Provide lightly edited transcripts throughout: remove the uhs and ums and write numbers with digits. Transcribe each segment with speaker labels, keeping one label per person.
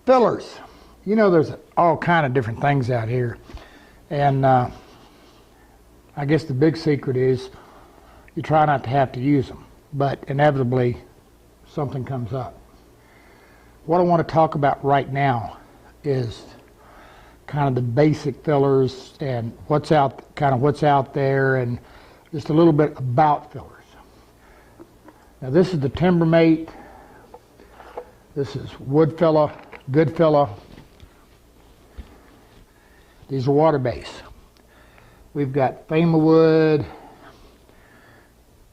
Speaker 1: Fillers. You know, there's all kind of different things out here. And I guess the big secret is you try not to have to use them. But inevitably, something comes up. What I want to talk about right now is kind of the basic fillers and what's out there, and just a little bit about fillers. Now this is the Timbermate. This is wood filler, good filler. These are water based. We've got Fama wood.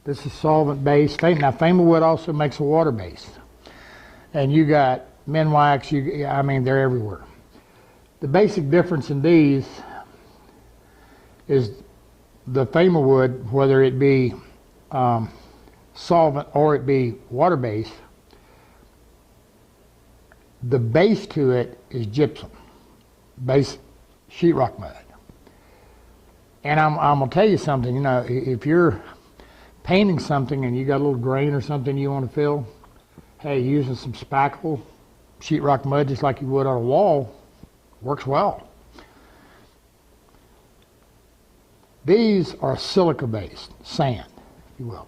Speaker 1: This is solvent based. Now Fama wood also makes a water based. And you got Minwax, I mean, they're everywhere. The basic difference in these is the Fama wood, whether it be solvent or it be water based, the base to it is gypsum, base sheetrock mud. And I'm gonna tell you something, you know, if you're painting something and you got a little grain or something you want to fill, hey, using some spackle, sheetrock mud just like you would on a wall, works well. These are silica based, sand, if you will.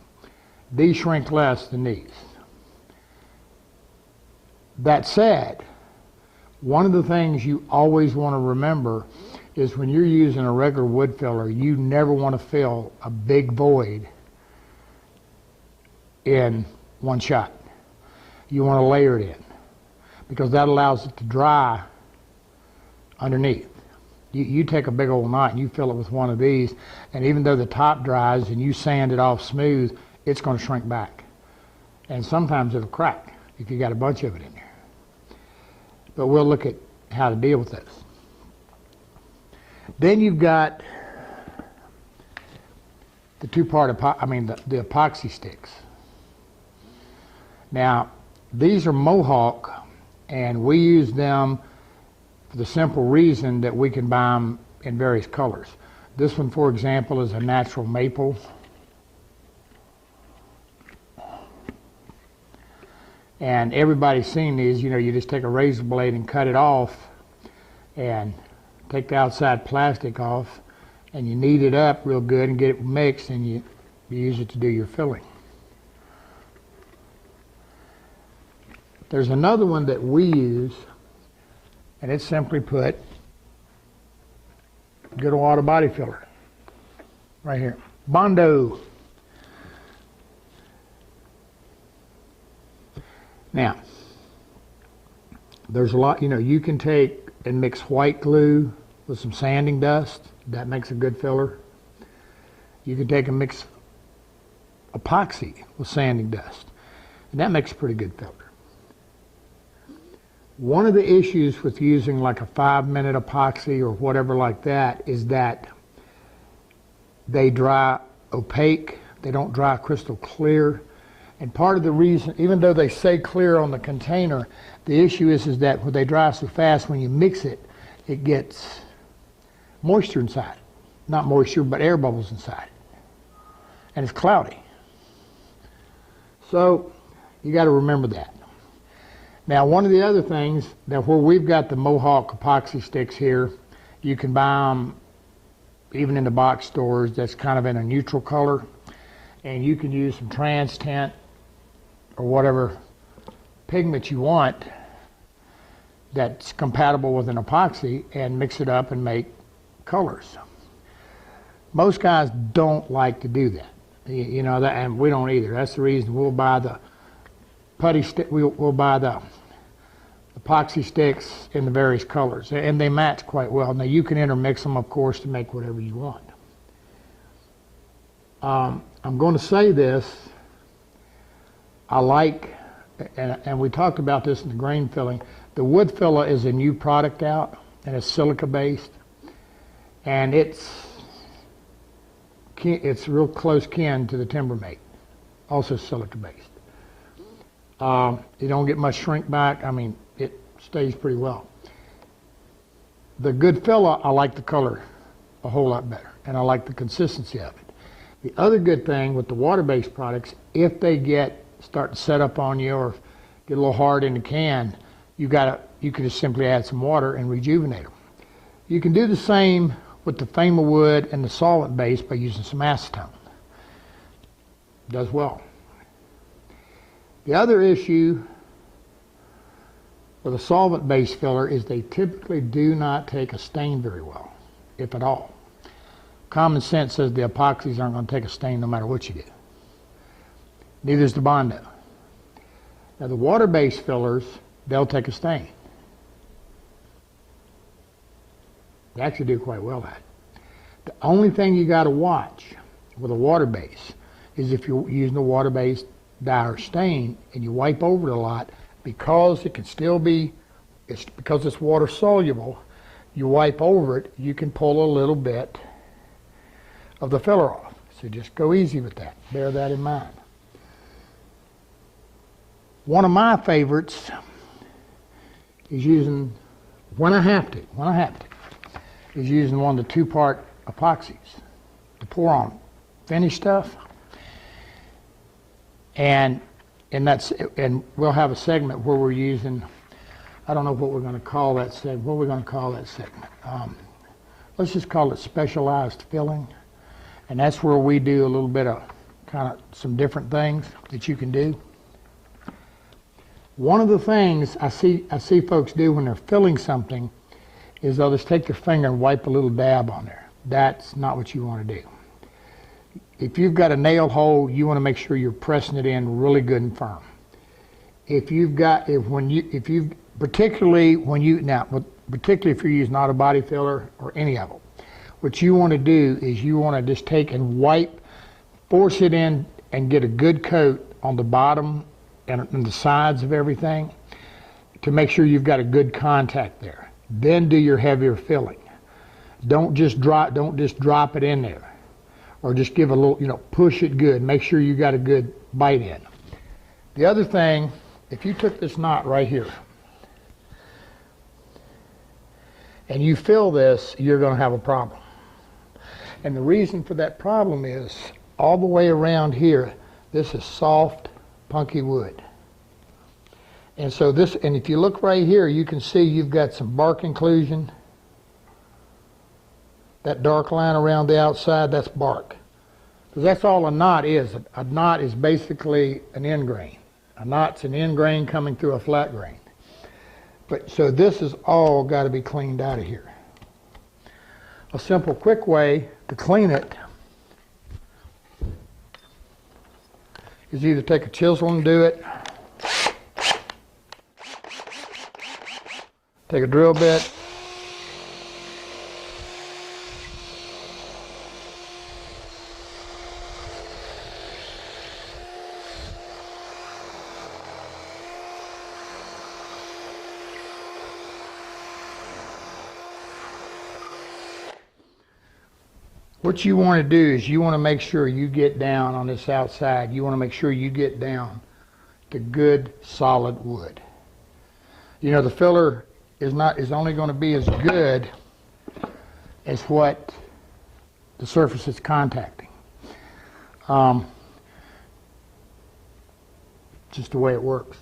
Speaker 1: These shrink less than these. That said, one of the things you always want to remember is when you're using a regular wood filler, you never want to fill a big void in one shot. You want to layer it in because that allows it to dry underneath. You take a big old knot and you fill it with one of these, and even though the top dries and you sand it off smooth, it's going to shrink back. And sometimes it'll crack if you got a bunch of it in there. But we'll look at how to deal with this. Then you've got the the epoxy sticks. Now, these are Mohawk, and we use them for the simple reason that we can buy them in various colors. This one, for example, is a natural maple. And everybody's seen these. You know, you just take a razor blade and cut it off and take the outside plastic off, and you knead it up real good and get it mixed, and you use it to do your filling. There's another one that we use, and it's simply put good old auto body filler right here, Bondo. Now, there's a lot, you know, you can take and mix white glue with some sanding dust. That makes a good filler. You can take and mix epoxy with sanding dust, and that makes a pretty good filler. One of the issues with using like a 5-minute epoxy or whatever like that is that they dry opaque. They don't dry crystal clear. And part of the reason, even though they say clear on the container, the issue is that when they dry so fast, when you mix it, it gets moisture inside. Not moisture, but air bubbles inside. And it's cloudy. So you got to remember that. Now, one of the other things, that where we've got the Mohawk epoxy sticks here, you can buy them even in the box stores that's kind of in a neutral color. And you can use some trans tint or whatever pigment you want that's compatible with an epoxy and mix it up and make colors. Most guys don't like to do that, you know, that, and we don't either. That's the reason we'll buy the putty stick. We'll buy the epoxy sticks in the various colors, and they match quite well. Now you can intermix them, of course, to make whatever you want. I'm going to say this. I like, and we talked about this in the grain filling, the wood filler is a new product out, and it's silica based, and it's real close kin to the Timbermate, also silica based. You don't get much shrink back. I mean, it stays pretty well. The good filler, I like the color a whole lot better, and I like the consistency of it. The other good thing with the water-based products, if they start to set up on you or get a little hard in the can, you got you can just simply add some water and rejuvenate them. You can do the same with the Fama wood and the solvent base by using some acetone. Does well. The other issue with a solvent-based filler is they typically do not take a stain very well, if at all. Common sense says the epoxies aren't going to take a stain no matter what you do. Neither is the Bondo. Now the water-based fillers, they'll take a stain. They actually do quite well at it. The only thing you got to watch with a water base is if you're using a water-based dye or stain and you wipe over it a lot, because it can still be, because it's water soluble, you wipe over it, you can pull a little bit of the filler off. So just go easy with that. Bear that in mind. One of my favorites is using, when I have to, is using one of the two-part epoxies to pour on finished stuff. And we'll have a segment where we're using, I don't know what we're going to call that segment. What are we going to call that segment? Let's just call it specialized filling. And that's where we do a little bit of kind of some different things that you can do. One of the things I see folks do when they're filling something is they'll just take their finger and wipe a little dab on there. That's not what you want to do. If you've got a nail hole, you want to make sure you're pressing it in really good and firm. Particularly if you're using auto body filler or any of them, what you want to do is you want to just take and wipe, force it in and get a good coat on the bottom and the sides of everything to make sure you've got a good contact there. Then do your heavier filling. Don't just drop it in there. Or just give a little, push it good. Make sure you got a good bite in. The other thing, if you took this knot right here and you fill this, you're going to have a problem. And the reason for that problem is all the way around here, this is soft, punky wood. And so and if you look right here, you can see you've got some bark inclusion. That dark line around the outside, that's bark. Because that's all a knot is. A knot is basically an end grain. A knot's an end grain coming through a flat grain. So this is all got to be cleaned out of here. A simple, quick way to clean it is either take a chisel and do it, take a drill bit, what you want to do is you want to make sure you get down on this outside. You want to make sure you get down to good solid wood. The filler is only going to be as good as what the surface is contacting. Just the way it works.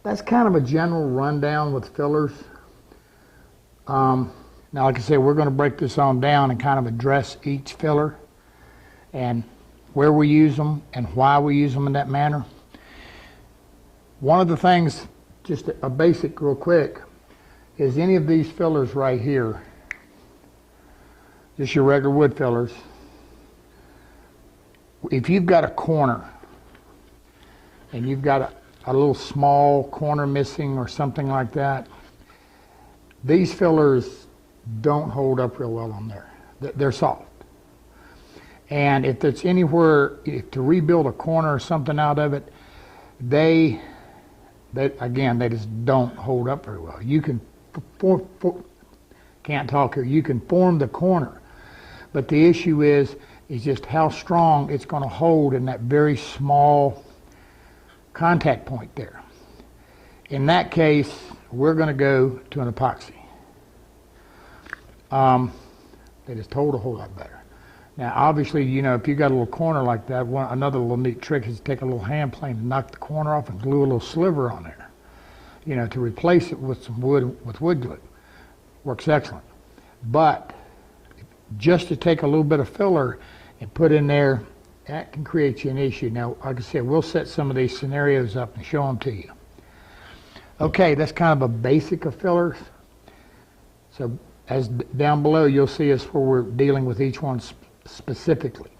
Speaker 1: That's kind of a general rundown with fillers. Now, like I said, we're going to break this on down and kind of address each filler and where we use them and why we use them in that manner. One of the things, just a basic real quick, is any of these fillers right here, just your regular wood fillers, if you've got a corner and you've got a little small corner missing or something like that, these fillers don't hold up real well on there. They're soft. And if it's anywhere, to rebuild a corner or something out of it, they just don't hold up very well. You can can't talk here. You can form the corner, but the issue is just how strong it's going to hold in that very small contact point there. In that case, we're going to go to an epoxy. They just hold a whole lot better. Now, obviously, if you got a little corner like that, another little neat trick is to take a little hand plane and knock the corner off and glue a little sliver on there. you know, to replace it with some wood, with wood glue. Works excellent. But just to take a little bit of filler and put in there, that can create you an issue. Now, like I said, we'll set some of these scenarios up and show them to you. Okay, that's kind of a basic of fillers. So as down below, you'll see us where we're dealing with each one specifically.